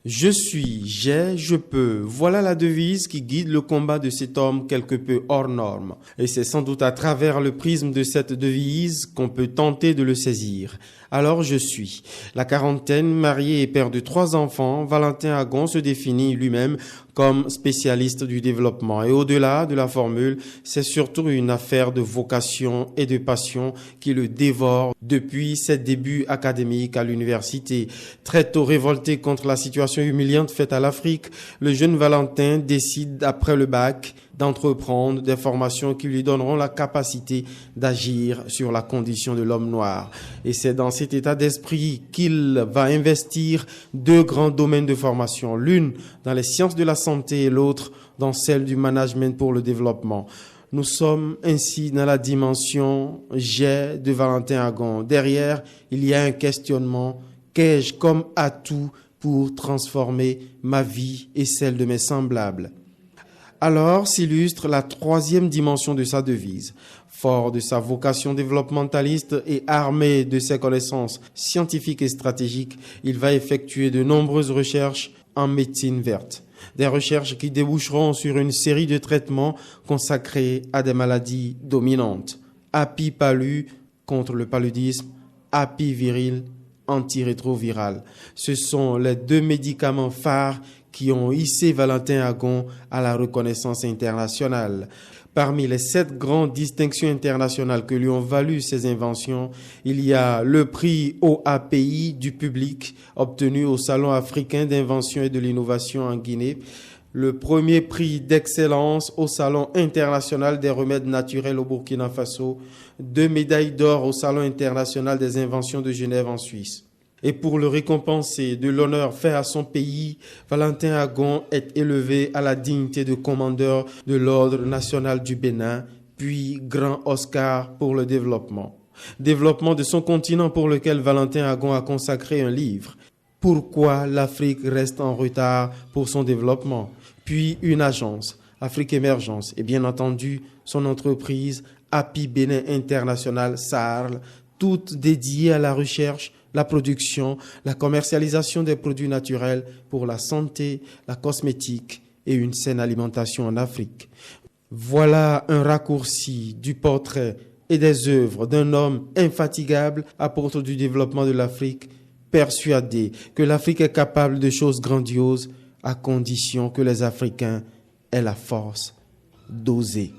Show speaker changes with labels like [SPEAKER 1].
[SPEAKER 1] Je suis, j'ai, je peux. Voilà la devise qui guide le combat de cet homme quelque peu hors norme. Et c'est sans doute à travers le prisme de cette devise qu'on peut tenter de le saisir. Alors je suis. La quarantaine, marié et père de 3 enfants, Valentin Agon se définit lui-même comme spécialiste du développement. Et au-delà de la formule, c'est surtout une affaire de vocation et de passion qui le dévore depuis ses débuts académiques à l'université. Très tôt révolté contre la situation humiliante faite à l'Afrique, le jeune Valentin décide, après le bac, d'entreprendre des formations qui lui donneront la capacité d'agir sur la condition de l'homme noir. Et c'est dans cet état d'esprit qu'il va investir 2 grands domaines de formation, l'une dans les sciences de la santé et l'autre dans celle du management pour le développement. Nous sommes ainsi dans la dimension j'ai de Valentin Agon. Derrière, il y a un questionnement. Qu'ai-je comme atout pour transformer ma vie et celle de mes semblables? Alors s'illustre la 3e dimension de sa devise. Fort de sa vocation développementaliste et armé de ses connaissances scientifiques et stratégiques, il va effectuer de nombreuses recherches en médecine verte. Des recherches qui déboucheront sur une série de traitements consacrés à des maladies dominantes. Apipalu contre le paludisme, apiviril antirétroviral. Ce sont les 2 médicaments phares qui ont hissé Valentin Agon à la reconnaissance internationale. Parmi les 7 grandes distinctions internationales que lui ont valu ces inventions, il y a le prix OAPI du public obtenu au Salon africain d'invention et de l'innovation en Guinée, le premier prix d'excellence au Salon international des remèdes naturels au Burkina Faso, 2 médailles d'or au Salon international des inventions de Genève en Suisse. Et pour le récompenser de l'honneur fait à son pays, Valentin Agon est élevé à la dignité de commandeur de l'Ordre national du Bénin, puis Grand Oscar pour le développement. Développement de son continent pour lequel Valentin Agon a consacré un livre. Pourquoi l'Afrique reste en retard pour son développement? Puis une agence, Afrique Émergence, et bien entendu son entreprise Api Bénin International SARL, toutes dédiées à la recherche, la production, la commercialisation des produits naturels pour la santé, la cosmétique et une saine alimentation en Afrique. Voilà un raccourci du portrait et des œuvres d'un homme infatigable, apôtre du développement de l'Afrique, persuadé que l'Afrique est capable de choses grandioses à condition que les Africains aient la force d'oser.